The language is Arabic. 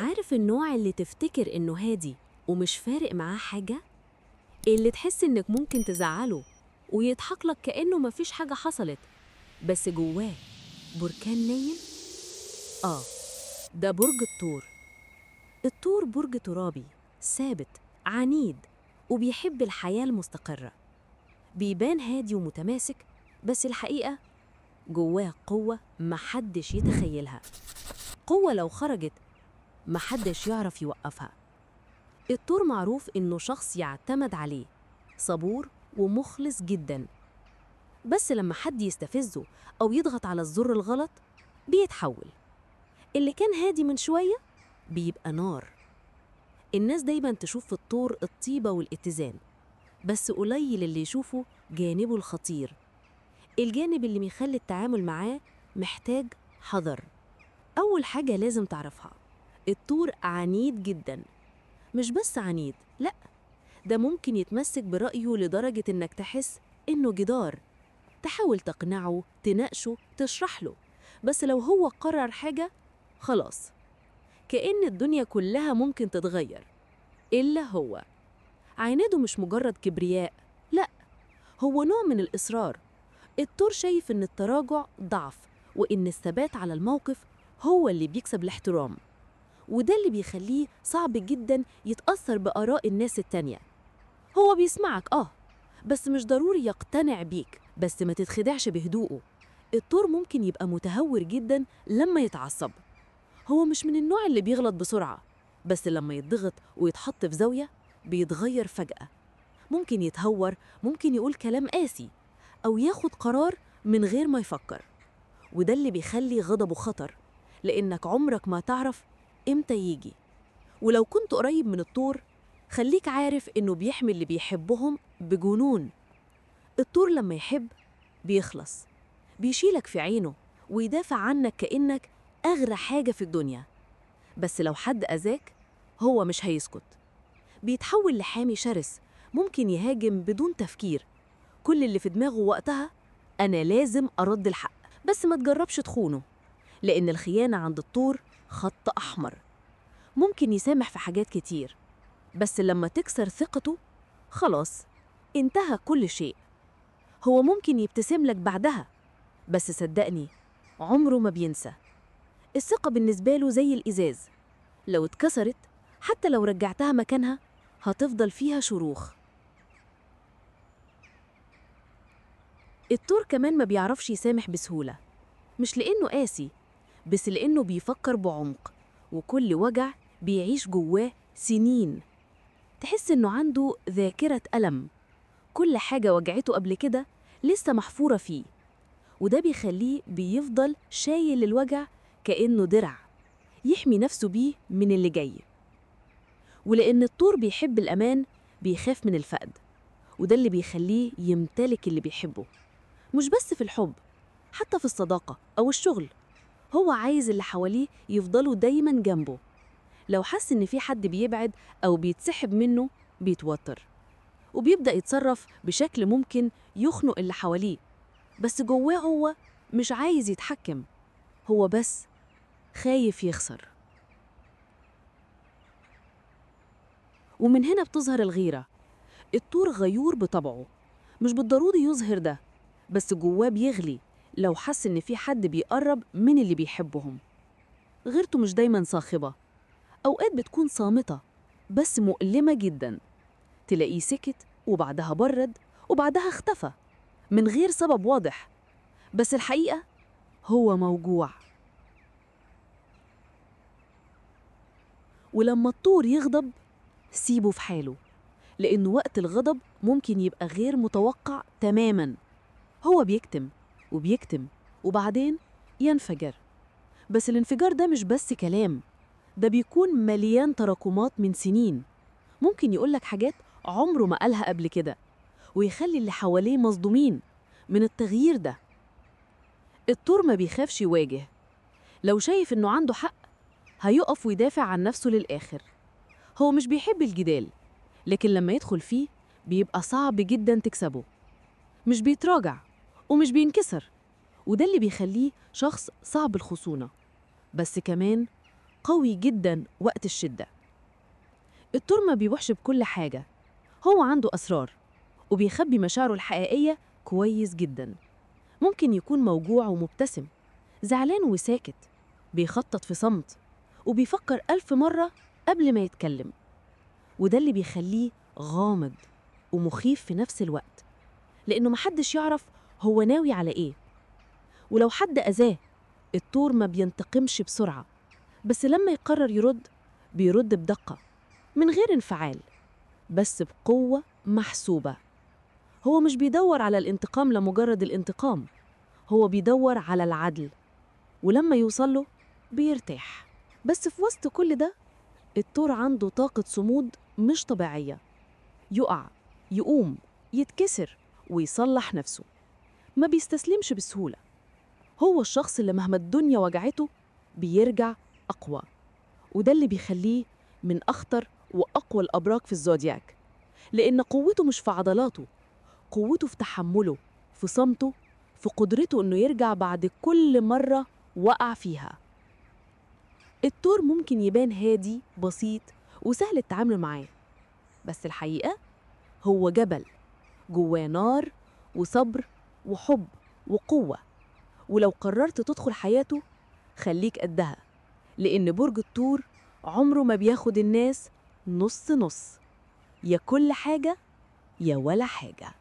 عارف النوع اللي تفتكر إنه هادي ومش فارق معاه حاجة؟ اللي تحس إنك ممكن تزعله ويضحك لك كأنه مفيش حاجة حصلت، بس جواه بركان نايم؟ آه، ده برج الثور. الثور برج ترابي ثابت عنيد وبيحب الحياة المستقرة. بيبان هادي ومتماسك، بس الحقيقة جواه قوة محدش يتخيلها. قوة لو خرجت محدش يعرف يوقفها. الثور معروف إنه شخص يعتمد عليه، صبور ومخلص جداً، بس لما حد يستفزه أو يضغط على الزر الغلط بيتحول. اللي كان هادي من شوية بيبقى نار. الناس دايماً تشوف في الثور الطيبة والاتزان، بس قليل اللي يشوفه جانبه الخطير، الجانب اللي بيخلي التعامل معاه محتاج حذر. أول حاجة لازم تعرفها، الثور عنيد جداً. مش بس عنيد، لأ، ده ممكن يتمسك برأيه لدرجة إنك تحس إنه جدار. تحاول تقنعه، تناقشه، تشرح له، بس لو هو قرر حاجة خلاص، كأن الدنيا كلها ممكن تتغير إلا هو. عناده مش مجرد كبرياء، لأ، هو نوع من الإصرار. الثور شايف إن التراجع ضعف، وإن الثبات على الموقف هو اللي بيكسب الاحترام، وده اللي بيخليه صعب جدا يتأثر بآراء الناس التانية. هو بيسمعك بس مش ضروري يقتنع بيك، بس ما تتخدعش بهدوءه. الثور ممكن يبقى متهور جدا لما يتعصب. هو مش من النوع اللي بيغلط بسرعة، بس لما يتضغط ويتحط في زاوية بيتغير فجأة. ممكن يتهور، ممكن يقول كلام قاسي، أو ياخد قرار من غير ما يفكر، وده اللي بيخلي غضبه خطر، لأنك عمرك ما تعرف إمتى يجي. ولو كنت قريب من الثور خليك عارف إنه بيحمي اللي بيحبهم بجنون. الثور لما يحب بيخلص، بيشيلك في عينه ويدافع عنك كأنك أغلى حاجة في الدنيا. بس لو حد أذاك هو مش هيسكت، بيتحول لحامي شرس، ممكن يهاجم بدون تفكير. كل اللي في دماغه وقتها أنا لازم أرد الحق. بس ما تجربش تخونه، لأن الخيانة عند الثور خط أحمر. ممكن يسامح في حاجات كتير، بس لما تكسر ثقته خلاص انتهى كل شيء. هو ممكن يبتسم لك بعدها، بس صدقني عمره ما بينسى. الثقة بالنسبة له زي الإزاز، لو اتكسرت حتى لو رجعتها مكانها هتفضل فيها شروخ. الثور كمان ما بيعرفش يسامح بسهولة، مش لأنه قاسي، بس لأنه بيفكر بعمق، وكل وجع بيعيش جواه سنين. تحس إنه عنده ذاكرة ألم، كل حاجة وجعته قبل كده لسه محفورة فيه، وده بيخليه بيفضل شايل الوجع كأنه درع يحمي نفسه بيه من اللي جاي. ولأن الثور بيحب الأمان بيخاف من الفقد، وده اللي بيخليه يمتلك اللي بيحبه. مش بس في الحب، حتى في الصداقة أو الشغل، هو عايز اللي حواليه يفضلوا دايما جنبه. لو حس إن في حد بيبعد أو بيتسحب منه بيتوتر، وبيبدأ يتصرف بشكل ممكن يخنق اللي حواليه، بس جواه هو مش عايز يتحكم، هو بس خايف يخسر. ومن هنا بتظهر الغيرة. الثور غيور بطبعه، مش بالضروري يظهر ده، بس جواه بيغلي لو حس إن في حد بيقرب من اللي بيحبهم. غيرته مش دايما صاخبة، أوقات بتكون صامتة بس مؤلمة جدا. تلاقيه سكت وبعدها برد وبعدها اختفى من غير سبب واضح، بس الحقيقة هو موجوع. ولما الثور يغضب سيبه في حاله، لأنه وقت الغضب ممكن يبقى غير متوقع تماماً. هو بيكتم وبيكتم وبعدين ينفجر، بس الانفجار ده مش بس كلام، ده بيكون مليان تراكمات من سنين. ممكن يقولك حاجات عمره ما قالها قبل كده، ويخلي اللي حواليه مصدومين من التغيير ده. الثور ما بيخافش يواجه، لو شايف إنه عنده حق هيقف ويدافع عن نفسه للآخر. هو مش بيحب الجدال، لكن لما يدخل فيه بيبقى صعب جدا تكسبه. مش بيتراجع ومش بينكسر، وده اللي بيخليه شخص صعب الخصونة، بس كمان قوي جدا وقت الشدة. الثور ما بيبوحش بكل حاجة، هو عنده أسرار وبيخبي مشاعره الحقيقية كويس جدا. ممكن يكون موجوع ومبتسم، زعلان وساكت، بيخطط في صمت، وبيفكر 1000 مرة قبل ما يتكلم. وده اللي بيخليه غامض ومخيف في نفس الوقت، لأنه محدش يعرف هو ناوي على إيه. ولو حد أذاه، الثور ما بينتقمش بسرعة، بس لما يقرر يرد بيرد بدقة، من غير انفعال، بس بقوة محسوبة. هو مش بيدور على الانتقام لمجرد الانتقام، هو بيدور على العدل، ولما يوصله بيرتاح. بس في وسط كل ده، الثور عنده طاقة صمود مش طبيعية. يقع، يقوم، يتكسر، ويصلح نفسه. ما بيستسلمش بسهولة. هو الشخص اللي مهما الدنيا وجعته بيرجع أقوى. وده اللي بيخليه من أخطر وأقوى الأبراج في الزودياك، لأن قوته مش في عضلاته، قوته في تحمله، في صمته، في قدرته إنه يرجع بعد كل مرة وقع فيها. الثور ممكن يبان هادي بسيط وسهل التعامل معاه، بس الحقيقة هو جبل جواه نار وصبر وحب وقوة. ولو قررت تدخل حياته خليك قدها، لأن برج الثور عمره ما بياخد الناس نص نص، يا كل حاجة يا ولا حاجة.